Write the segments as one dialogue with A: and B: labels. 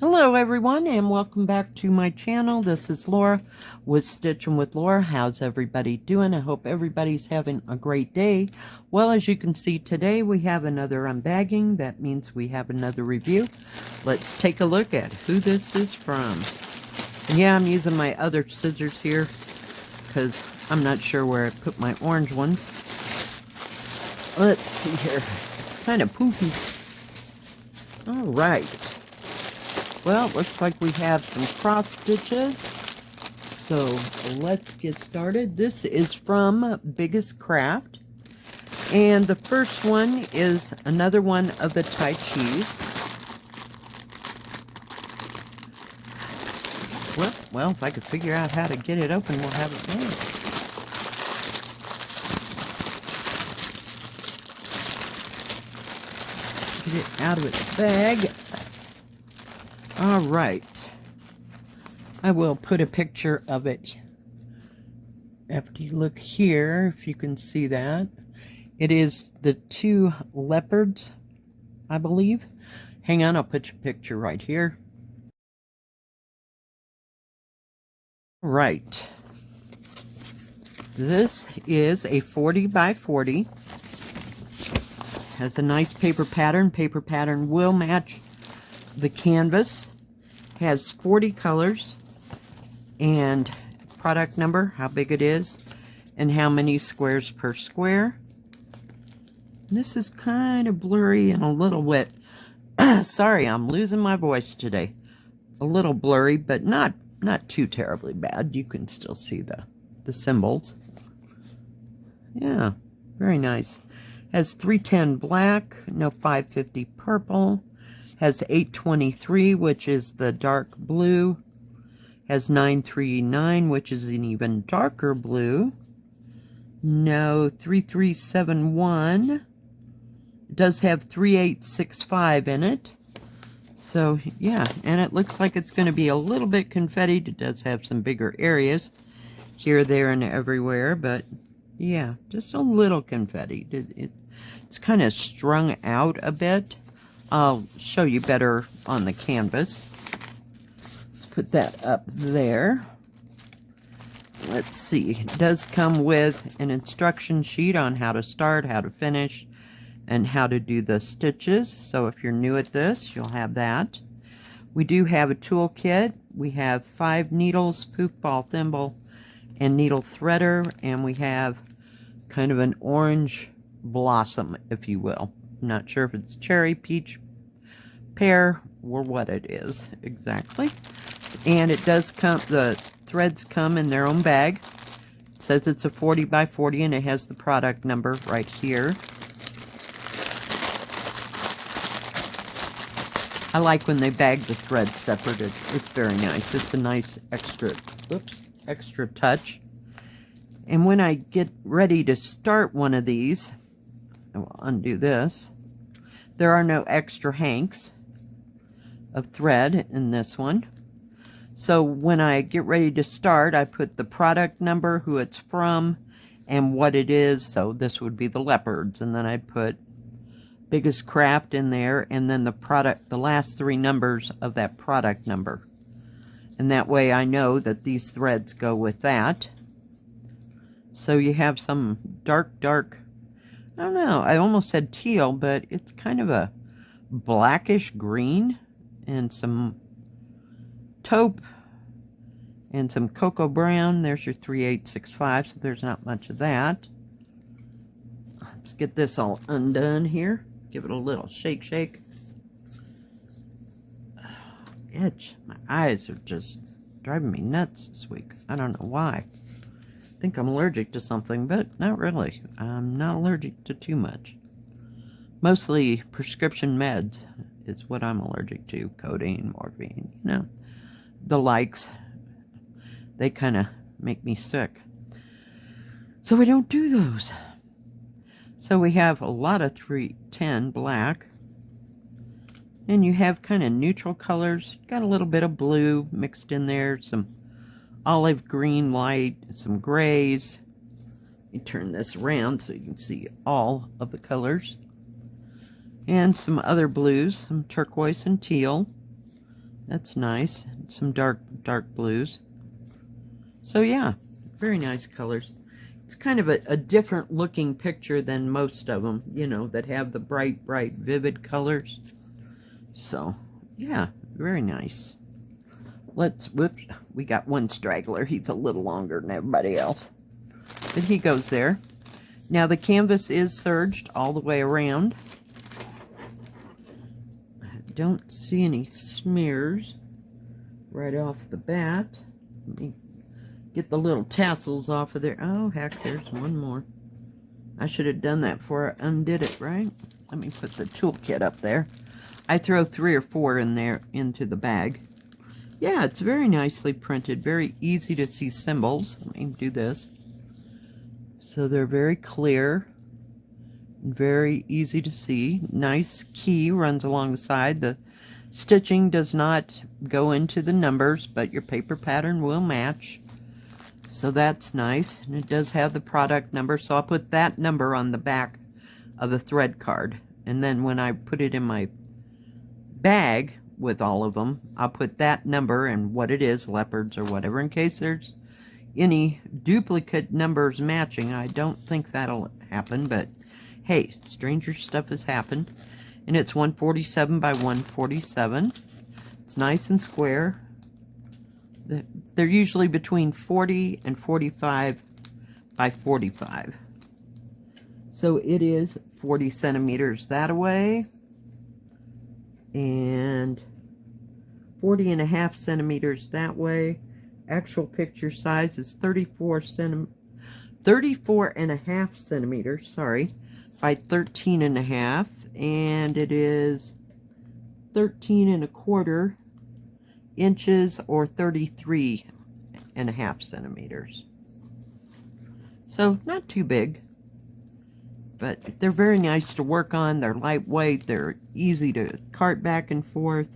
A: Hello everyone and welcome back to my channel. This is Laura with Stitching with Laura. How's everybody doing? I hope everybody's having a great day. Well, as you can see today we have another unbagging. That means we have another review. Let's take a look at who this is from. And yeah, I'm using my other scissors here because I'm not sure where I put my orange ones. Let's see here. Kind of poofy. Alright. Well, it looks like we have some cross stitches, so let's get started. This is from BiggestCraft, and the first one is another one of the Tai Chis. Well, if I could figure out how to get it open, we'll have it made. Get it out of its bag. Alright, I will put a picture of it after you look here, if you can see that. It is the two leopards, I believe. Hang on, I'll put your picture right here. Right. This is a 40 by 40. Has a nice paper pattern. Paper pattern will match the canvas. Has 40 colors and product number, how big it is, and how many squares per square. And this is kind of blurry and a little wet. Sorry, I'm losing my voice today. A little blurry, but not too terribly bad. You can still see the symbols. Yeah, very nice. Has 310 black, no 550 purple. Has 823, which is the dark blue. Has 939, which is an even darker blue. No, 3371. It does have 3865 in it. So, yeah, and it looks like it's going to be a little bit confettied. It does have some bigger areas here, there, and everywhere, but yeah, just a little confettied. It's kind of strung out a bit. I'll show you better on the canvas. Let's put that up there. Let's see. It does come with an instruction sheet on how to start, how to finish, and how to do the stitches. So if you're new at this, you'll have that. We do have a toolkit. We have 5 needles, poof ball thimble, and needle threader, and we have kind of an orange blossom, if you will. I'm not sure if it's cherry, peach, pear, or what it is exactly. And it does come, the threads come in their own bag. It says it's a 40 by 40 and it has the product number right here. I like when they bag the threads separate. It's very nice. It's a nice extra touch. And when I get ready to start one of these, I will undo this. There are no extra hanks of thread in this one. So when I get ready to start, I put the product number, who it's from, and what it is. So this would be the leopards, and then I'd put BiggestCraft in there, and then the last 3 numbers of that product number. And that way I know that these threads go with that. So you have some dark, I don't know, I almost said teal, but it's kind of a blackish green, and some taupe, and some cocoa brown. There's your 3865, so there's not much of that. Let's get this all undone here. Give it a little shake. Itch. My eyes are just driving me nuts this week. I don't know why. I think I'm allergic to something, but not really. I'm not allergic to too much. Mostly prescription meds is what I'm allergic to. Codeine, morphine, you know. The likes. They kind of make me sick. So we don't do those. So we have a lot of 310 black. And you have kind of neutral colors. Got a little bit of blue mixed in there. Some olive green light. Some grays. Let me turn this around so you can see all of the colors. And some other blues. Some turquoise and teal. That's nice. Some dark blues. So yeah, very nice colors. It's kind of a different looking picture than most of them, you know, that have the bright, vivid colors. So yeah, very nice. Whoops, we got one straggler. He's a little longer than everybody else. But he goes there. Now the canvas is serged all the way around. I don't see any smears right off the bat. Let me get the little tassels off of there. Oh, heck, there's one more. I should have done that before I undid it, right? Let me put the toolkit up there. I throw 3 or 4 in there into the bag. Yeah, it's very nicely printed. Very easy to see symbols. Let me do this. So they're very clear. Very easy to see. Nice key runs along the side. The stitching does not go into the numbers, but your paper pattern will match. So that's nice. And it does have the product number, so I'll put that number on the back of the thread card. And then when I put it in my bag with all of them, I'll put that number and what it is, leopards or whatever, in case there's any duplicate numbers matching. I don't think that'll happen, but hey, stranger stuff has happened. And it's 147 by 147. It's nice and square. They're usually between 40 and 45 by 45. So it is 40 centimeters that way, and 40.5 centimeters that way. Actual picture size is 34.5 centimeters, sorry, by 13.5, and it is 13.25 inches or 33.5 centimeters. So not too big, but they're very nice to work on. They're lightweight. They're easy to cart back and forth.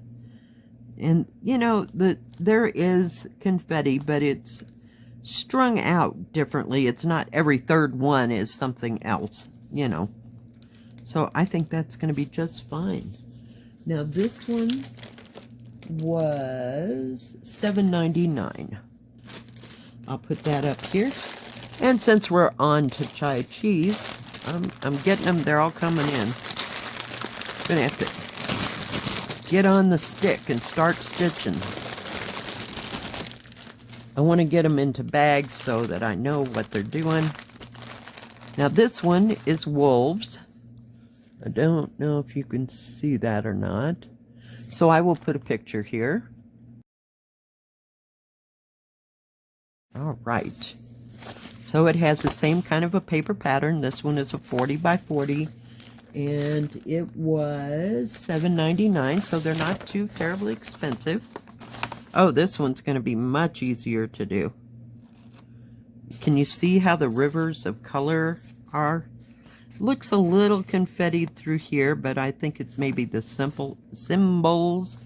A: And you know, there is confetti, but it's strung out differently. It's not every third one is something else, you know. So I think that's going to be just fine. Now this one was $7.99. I'll put that up here. And since we're on to Tai Chi's, I'm getting them. They're all coming in. Gonna have to get on the stick and start stitching. I want to get them into bags so that I know what they're doing. Now this one is Wolves. I don't know if you can see that or not. So I will put a picture here. All right. So it has the same kind of a paper pattern. This one is a 40 by 40. And it was $7.99, so they're not too terribly expensive. Oh, this one's going to be much easier to do. Can you see how the rivers of color are? Looks a little confettied through here, but I think it's maybe the simple symbols.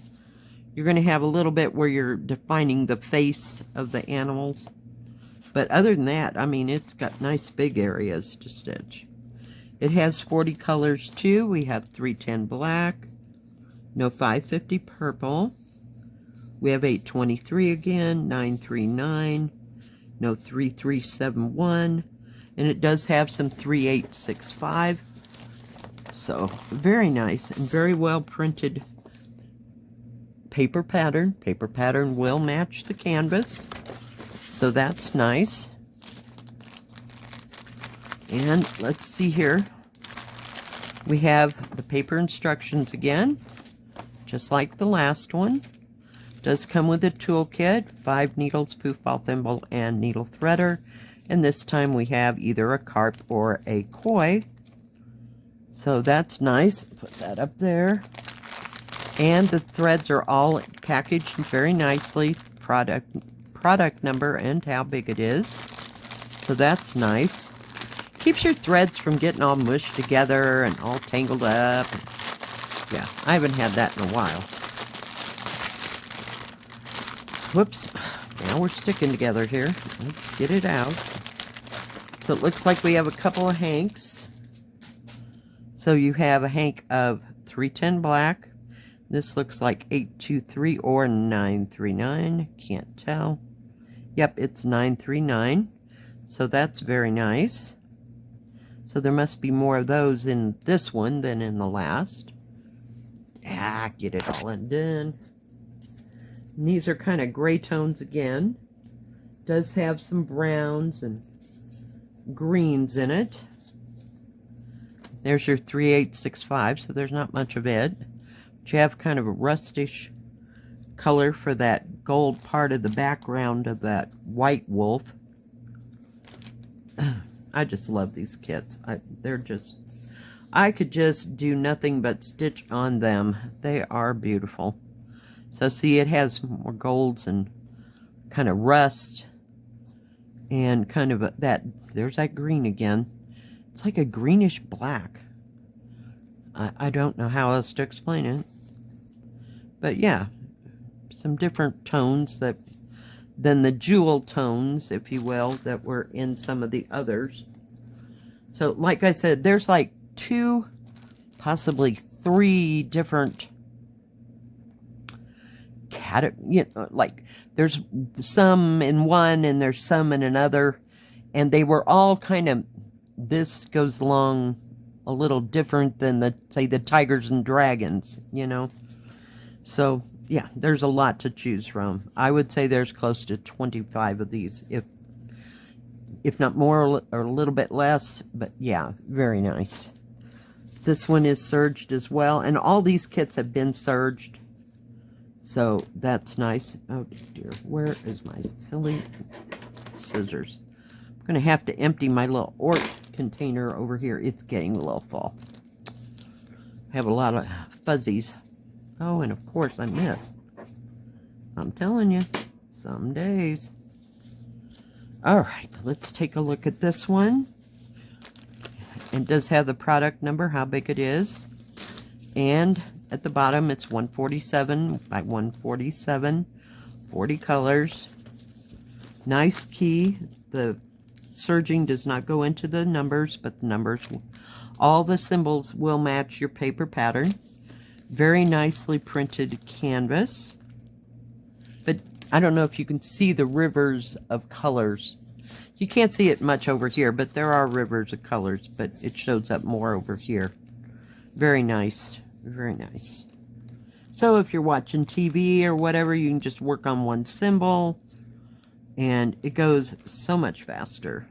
A: You're going to have a little bit where you're defining the face of the animals. But other than that, I mean, it's got nice big areas to stitch. It has 40 colors too. We have 310 black, no 550 purple. We have 823 again, 939, no 3371. And it does have some 3865. So very nice and very well printed paper pattern. Paper pattern will match the canvas. So that's nice. And let's see here. We have the paper instructions again, just like the last one. Does come with a toolkit, 5 needles, poof ball thimble, and needle threader. And this time we have either a carp or a koi. So that's nice. Put that up there. And the threads are all packaged very nicely. Product number and how big it is. So that's nice. Keeps your threads from getting all mushed together and all tangled up. Yeah, I haven't had that in a while. Whoops. Now we're sticking together here. Let's get it out. So it looks like we have a couple of hanks. So you have a hank of 310 black. This looks like 823 or 939. Can't tell. Yep, it's 939. So that's very nice. So there must be more of those in this one than in the last. Ah, get it all undone. And these are kind of gray tones again. Does have some browns and greens in it. There's your 3865, so there's not much of it. But you have kind of a rustish color for that gold part of the background of that white wolf. I just love these kits. I could just do nothing but stitch on them. They are beautiful. So see, it has more golds and kind of rust and kind of there's that green again. It's like a greenish black. I don't know how else to explain it. But yeah, some different tones than the jewel tones, if you will, that were in some of the others. So like I said, there's like 2, possibly 3 different like there's some in one and there's some in another, and they were all kind of, this goes along a little different than say the tigers and dragons, you know. So yeah, there's a lot to choose from. I would say there's close to 25 of these, if not more or a little bit less. But yeah, very nice. This one is serged as well, and all these kits have been serged, so that's nice. Oh dear, where is my silly scissors? I'm gonna have to empty my little ort container over here. It's getting a little full. I have a lot of fuzzies. Oh, and of course I missed. I'm telling you, some days. All right, let's take a look at this one. It does have the product number, how big it is. And at the bottom, it's 147 by 147, 40 colors. Nice key. The serging does not go into the numbers, but the numbers, all the symbols will match your paper pattern. Very nicely printed canvas. But I don't know if you can see the rivers of colors. You can't see it much over here, but there are rivers of colors, but it shows up more over here. Very nice. Very nice. So if you're watching TV or whatever, you can just work on one symbol, and it goes so much faster.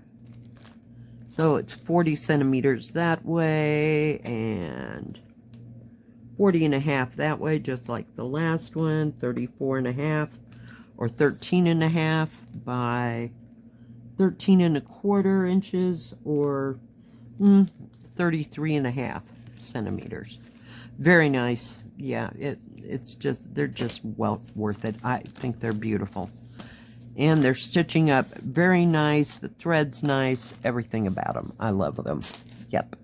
A: So it's 40 centimeters that way, and 40.5 that way, just like the last one. 34.5 or 13.5 by 13.25 inches, or 33.5 centimeters. Very nice. Yeah, it's just, they're just well worth it. I think they're beautiful. And they're stitching up very nice. The thread's nice. Everything about them. I love them. Yep.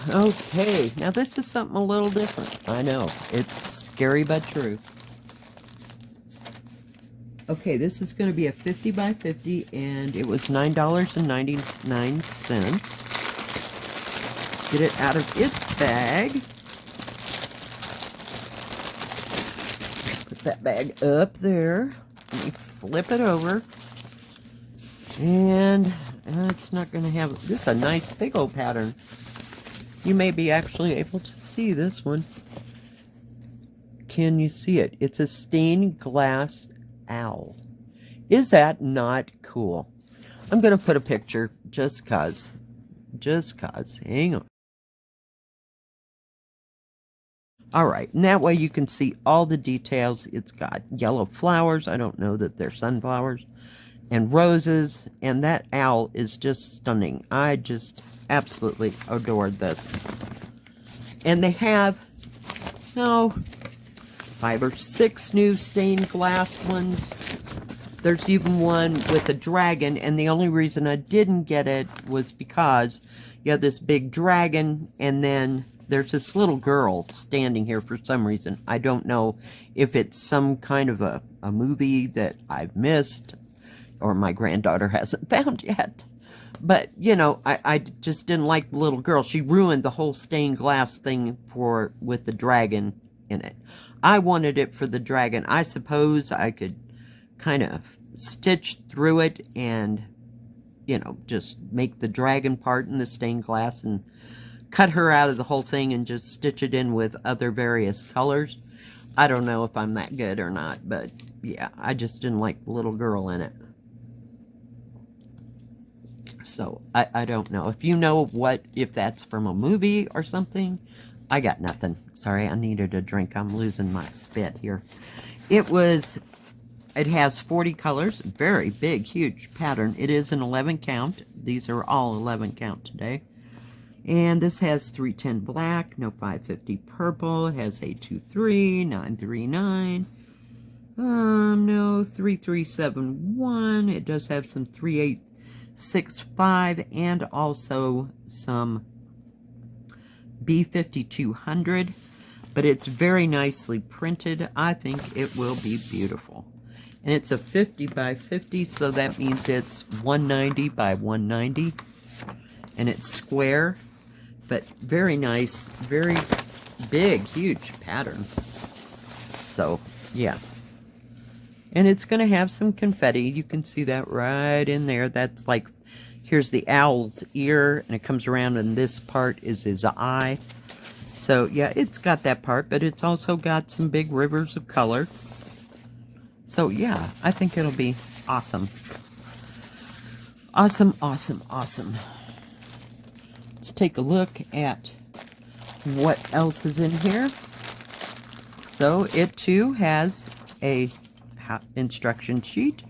A: Okay, now this is something a little different. I know, it's scary but true. Okay, this is going to be a 50 by 50, and it was $9.99. Get it out of its bag. Put that bag up there. Let me flip it over. And it's not going to have, this is a nice big old pattern. You may be actually able to see this one. Can you see it? It's a stained glass owl. Is that not cool? I'm going to put a picture just cause. Just cause. Hang on. Alright, and that way you can see all the details. It's got yellow flowers. I don't know that they're sunflowers. And roses. And that owl is just stunning. I just absolutely adored this. And they have, 5 or 6 new stained glass ones. There's even one with a dragon, and the only reason I didn't get it was because you have this big dragon, and then there's this little girl standing here for some reason. I don't know if it's some kind of a movie that I've missed, or my granddaughter hasn't found yet. But, you know, I just didn't like the little girl. She ruined the whole stained glass thing with the dragon in it. I wanted it for the dragon. I suppose I could kind of stitch through it and, you know, just make the dragon part in the stained glass and cut her out of the whole thing and just stitch it in with other various colors. I don't know if I'm that good or not, but yeah, I just didn't like the little girl in it. So, I don't know. If you know if that's from a movie or something, I got nothing. Sorry, I needed a drink. I'm losing my spit here. It has 40 colors. Very big, huge pattern. It is an 11 count. These are all 11 count today. And this has 310 black, no 550 purple. It has 823, 939. No 3371. It does have some 3865 and also some B5200. But it's very nicely printed. I think it will be beautiful. And it's a 50 by 50, so that means it's 190 by 190. And it's square, but very nice, very big, huge pattern. So, yeah. And it's going to have some confetti. You can see that right in there. That's like, here's the owl's ear, and it comes around, and this part is his eye. So, yeah, it's got that part, but it's also got some big rivers of color. So, yeah, I think it'll be awesome. Awesome, awesome, awesome. Let's take a look at what else is in here. So, it too has a instruction sheet.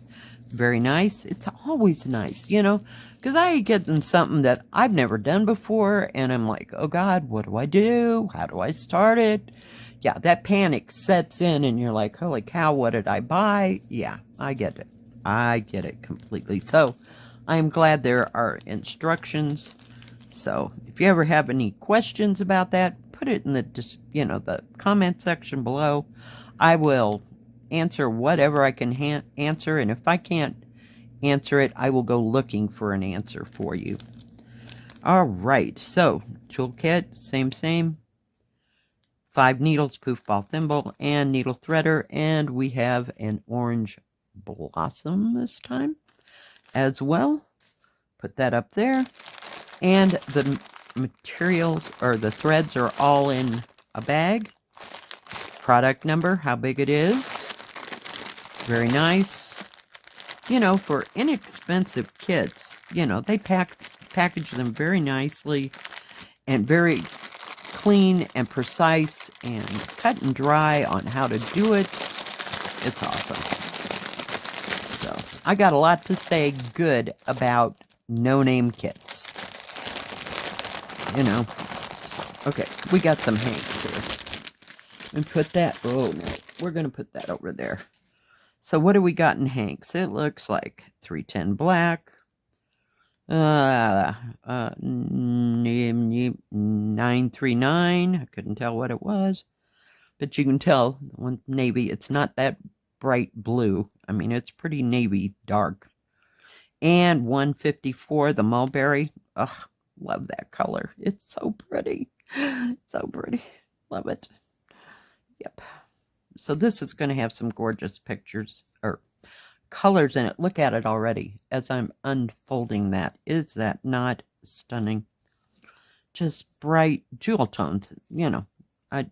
A: Very nice. It's always nice, you know, because I get in something that I've never done before, and I'm like, oh God, what do I do? How do I start it? Yeah, that panic sets in, and you're like, holy cow, what did I buy? Yeah, I get it. I get it completely. So, I'm glad there are instructions. So, if you ever have any questions about that, put it in the, the comment section below. I will answer whatever I can answer, and if I can't answer it, I will go looking for an answer for you. All right, so toolkit, same. 5 needles, poof ball thimble, and needle threader, and we have an orange blossom this time as well. Put that up there, and the materials or the threads are all in a bag. Product number, how big it is. Very nice. You know, for inexpensive kits, you know, they package them very nicely and very clean and precise and cut and dry on how to do it. It's awesome. So, I got a lot to say good about no-name kits. You know. Okay, we got some hanks here. And put that, oh no, we're going to put that over there. So what do we got in hanks? It looks like 310 black, 939. I couldn't tell what it was, but you can tell one navy. It's not that bright blue. I mean, it's pretty navy dark. And 154, the mulberry. Ugh, love that color. It's so pretty. So pretty. Love it. Yep. So this is going to have some gorgeous pictures or colors in it. Look at it already as I'm unfolding that. Is that not stunning? Just bright jewel tones. You know, I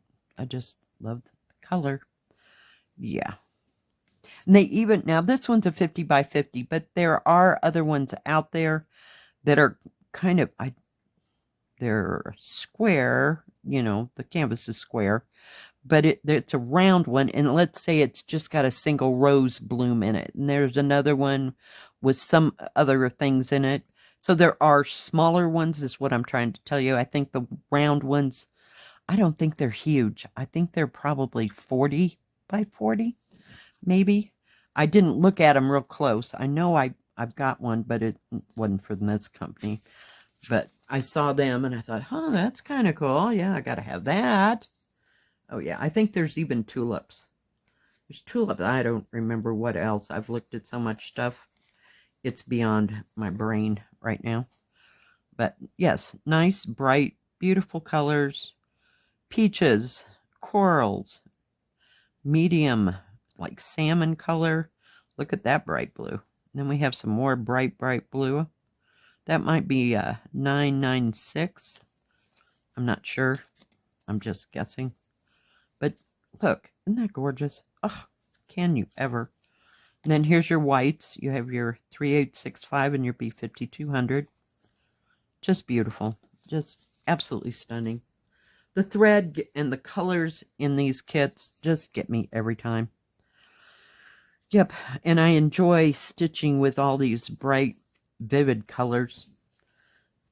A: just love the color. Yeah. And they even, now this one's a 50 by 50, but there are other ones out there that are kind of, they're square, you know, the canvas is square. But it's a round one, and let's say it's just got a single rose bloom in it. And there's another one with some other things in it. So there are smaller ones, is what I'm trying to tell you. I think the round ones, I don't think they're huge. I think they're probably 40 by 40, maybe. I didn't look at them real close. I know I've got one, but it wasn't from this company. But I saw them, and I thought, oh, that's kind of cool. Yeah, I got to have that. Oh, yeah, I think there's even tulips. There's tulips. I don't remember what else. I've looked at so much stuff. It's beyond my brain right now. But yes, nice, bright, beautiful colors. Peaches, corals, medium, like salmon color. Look at that bright blue. And then we have some more bright blue. That might be 996. I'm not sure. I'm just guessing. But look, isn't that gorgeous? Oh, can you ever? And then here's your whites. You have your 3865 and your B5200. Just beautiful. Just absolutely stunning. The thread and the colors in these kits just get me every time. Yep, and I enjoy stitching with all these bright, vivid colors.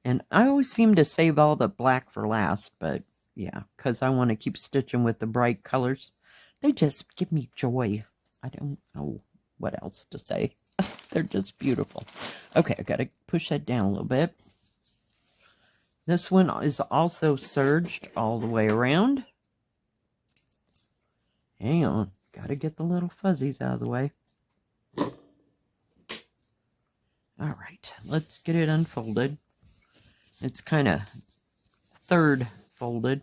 A: And I always seem to save all the black for last, but yeah, because I want to keep stitching with the bright colors. They just give me joy. I don't know what else to say. They're just beautiful. Okay, I got to push that down a little bit. This one is also serged all the way around. Hang on. Got to get the little fuzzies out of the way. All right, let's get it unfolded. It's kind of third folded.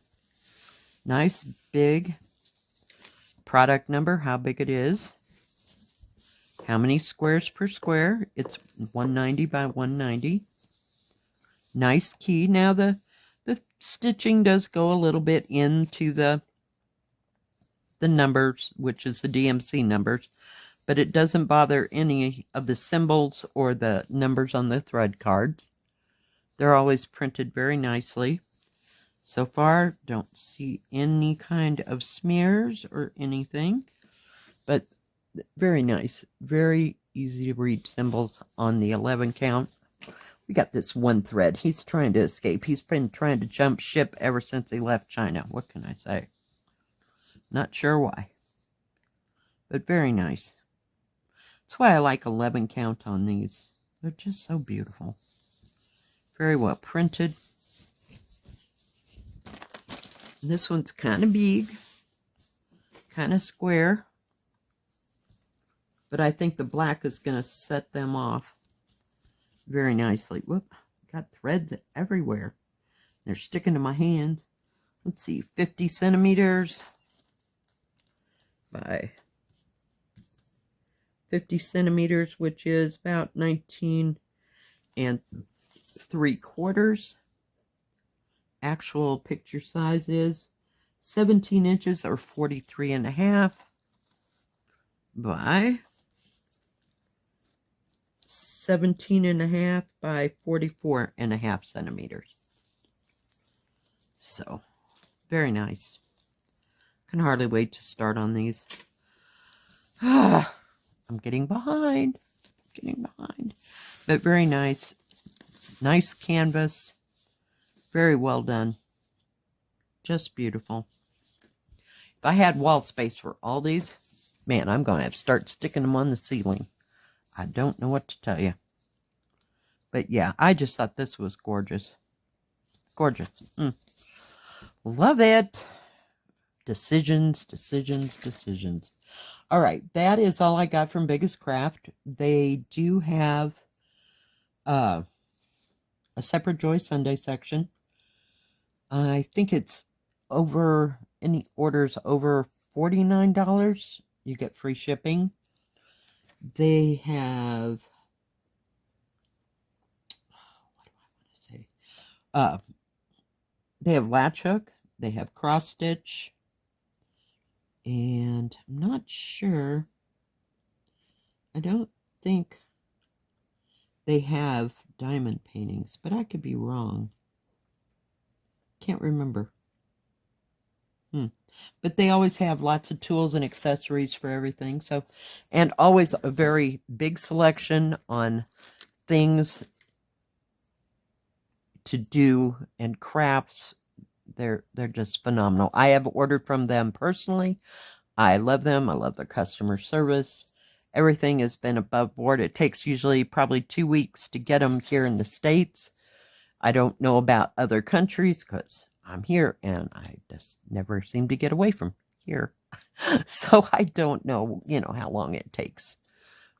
A: Nice, big product number, how big it is. How many squares per square? It's 190 by 190. Nice key. Now the stitching does go a little bit into the numbers, which is the DMC numbers, but it doesn't bother any of the symbols or the numbers on the thread cards. They're always printed very nicely. So far, don't see any kind of smears or anything, but very nice. Very easy to read symbols on the 11 count. We got this one thread. He's trying to escape. He's been trying to jump ship ever since he left China. What can I say? Not sure why. But very nice. That's why I like 11 count on these. They're just so beautiful. Very well printed. This one's kind of big. Kind of square. But I think the black is going to set them off very nicely. Whoop, got threads everywhere. They're sticking to my hands. Let's see, 50 centimeters by 50 centimeters, which is about 19 3/4. Actual picture size is 17 inches or 43.5 by 17.5 by 44.5 centimeters. So, very nice. Can hardly wait to start on these. I'm getting behind. But very nice. Nice canvas. Very well done. Just beautiful. If I had wall space for all these, man, I'm going to have to start sticking them on the ceiling. I don't know what to tell you. But yeah, I just thought this was gorgeous. Gorgeous. Love it. Decisions. All right, that is all I got from BiggestCraft. They do have a separate Joy Sunday section. I think it's over, any orders over $49, you get free shipping. They have, what do I want to say? They have latch hook, they have cross stitch, and I'm not sure. I don't think they have diamond paintings, but I could be wrong. Can't remember. But they always have lots of tools and accessories for everything. So, and always a very big selection on things to do and crafts. They're just phenomenal. I have ordered from them personally. I love them. I love their customer service. Everything has been above board. It takes usually probably 2 weeks to get them here in the States. I don't know about other countries because I'm here and I just never seem to get away from here. So I don't know, how long it takes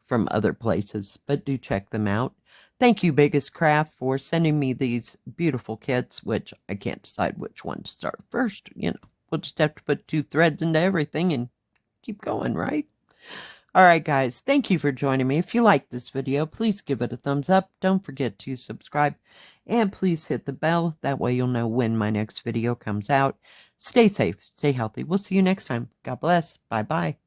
A: from other places, but do check them out. Thank you, BiggestCraft, for sending me these beautiful kits, which I can't decide which one to start first. We'll just have to put 2 threads into everything and keep going, right? All right, guys, thank you for joining me. If you like this video, please give it a thumbs up. Don't forget to subscribe, and please hit the bell. That way you'll know when my next video comes out. Stay safe, stay healthy. We'll see you next time. God bless. Bye-bye.